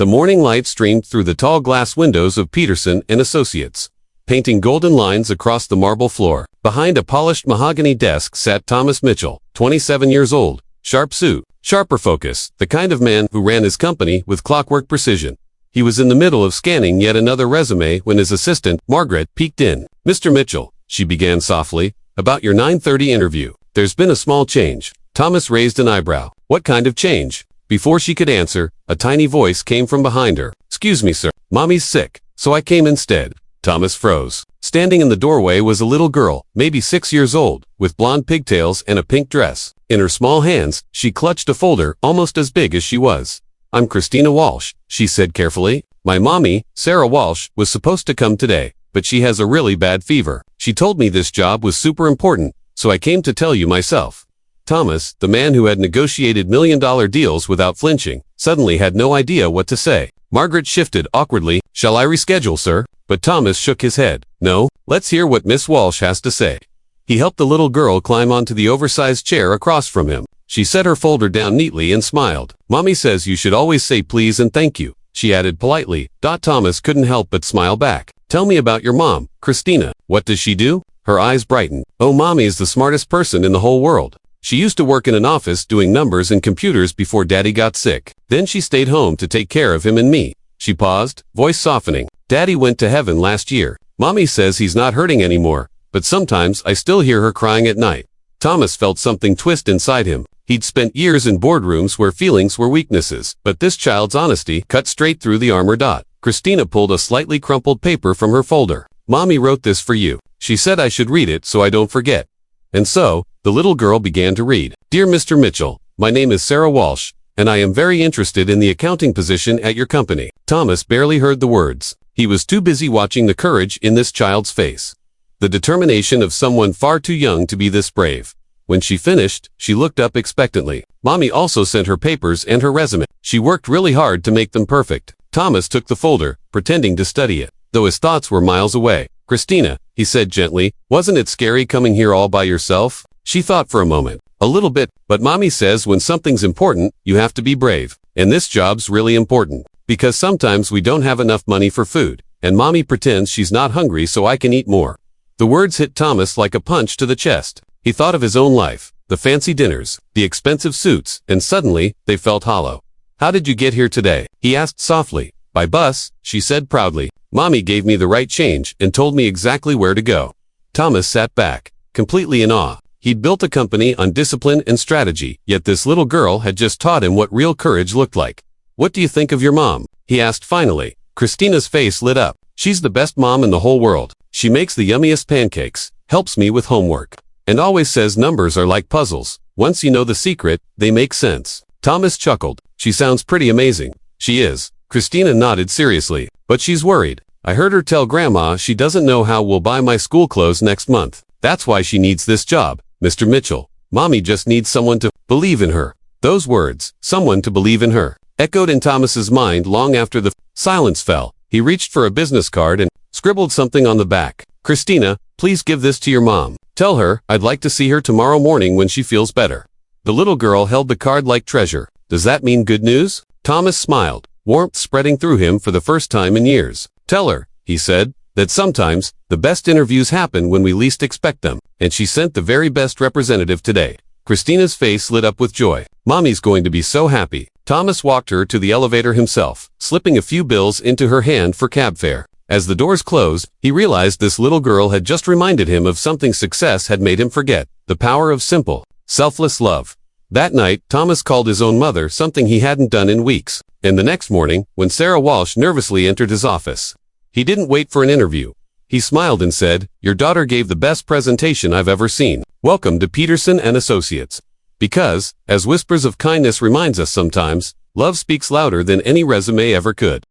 The morning light streamed through the tall glass windows of Peterson and Associates, painting golden lines across the marble floor. Behind a polished mahogany desk sat Thomas Mitchell, 27 years old, sharp suit, sharper focus, the kind of man who ran his company with clockwork precision. He was in the middle of scanning yet another resume when his assistant, Margaret, peeked in. "Mr. Mitchell," she began softly, "about your 9:30 interview. There's been a small change." Thomas raised an eyebrow. "What kind of change?" Before she could answer, a tiny voice came from behind her. "Excuse me, sir. Mommy's sick, so I came instead." Thomas froze. Standing in the doorway was a little girl, maybe 6 years old, with blonde pigtails and a pink dress. In her small hands, she clutched a folder almost as big as she was. "I'm Christina Walsh," she said carefully. "My mommy, Sarah Walsh, was supposed to come today, but she has a really bad fever. She told me this job was super important, so I came to tell you myself." Thomas, the man who had negotiated million-dollar deals without flinching, suddenly had no idea what to say. Margaret shifted awkwardly. "Shall I reschedule, sir?" But Thomas shook his head. "No, let's hear what Miss Walsh has to say." He helped the little girl climb onto the oversized chair across from him. She set her folder down neatly and smiled. "Mommy says you should always say please and thank you," she added politely. Thomas couldn't help but smile back. "Tell me about your mom, Christina. What does she do?" Her eyes brightened. "Oh, Mommy is the smartest person in the whole world. She used to work in an office doing numbers and computers before Daddy got sick. Then she stayed home to take care of him and me." She paused, voice softening. "Daddy went to heaven last year. Mommy says he's not hurting anymore, but sometimes I still hear her crying at night." Thomas felt something twist inside him. He'd spent years in boardrooms where feelings were weaknesses, but this child's honesty cut straight through the armor. Christina pulled a slightly crumpled paper from her folder. "Mommy wrote this for you. She said I should read it so I don't forget." And so, the little girl began to read. "Dear Mr. Mitchell, my name is Sarah Walsh, and I am very interested in the accounting position at your company." Thomas barely heard the words. He was too busy watching the courage in this child's face, the determination of someone far too young to be this brave. When she finished, she looked up expectantly. Mommy also sent her papers and her resume. She worked really hard to make them perfect. Thomas took the folder, pretending to study it, though his thoughts were miles away. "Christina," he said gently, "wasn't it scary coming here all by yourself?" She thought for a moment. "A little bit, but Mommy says when something's important, you have to be brave. And this job's really important, because sometimes we don't have enough money for food, and Mommy pretends she's not hungry so I can eat more." The words hit Thomas like a punch to the chest. He thought of his own life, the fancy dinners, the expensive suits, and suddenly, they felt hollow. "How did you get here today?" he asked softly. "By bus," she said proudly. "Mommy gave me the right change and told me exactly where to go." Thomas sat back, completely in awe. He'd built a company on discipline and strategy, yet this little girl had just taught him what real courage looked like. "What do you think of your mom?" he asked finally. Christina's face lit up. "She's the best mom in the whole world. She makes the yummiest pancakes, helps me with homework, and always says numbers are like puzzles. Once you know the secret, they make sense." Thomas chuckled. "She sounds pretty amazing." "She is." Christina nodded seriously. "But she's worried. I heard her tell Grandma she doesn't know how we'll buy my school clothes next month. That's why she needs this job, Mr. Mitchell. Mommy just needs someone to believe in her." Those words, "someone to believe in her," echoed in Thomas's mind long after the silence fell. He reached for a business card and scribbled something on the back. "Christina, please give this to your mom. Tell her I'd like to see her tomorrow morning when she feels better." The little girl held the card like treasure. "Does that mean good news?" Thomas smiled, warmth spreading through him for the first time in years. "Tell her," he said, "that sometimes the best interviews happen when we least expect them." And she sent the very best representative today. Christina's face lit up with joy. "Mommy's going to be so happy." Thomas walked her to the elevator himself, slipping a few bills into her hand for cab fare. As the doors closed, he realized this little girl had just reminded him of something success had made him forget: the power of simple, selfless love. That night, Thomas called his own mother, something he hadn't done in weeks. And the next morning, when Sarah Walsh nervously entered his office, he didn't wait for an interview. He smiled and said, "Your daughter gave the best presentation I've ever seen. Welcome to Peterson and Associates." Because, as Whispers of Kindness reminds us sometimes, love speaks louder than any resume ever could.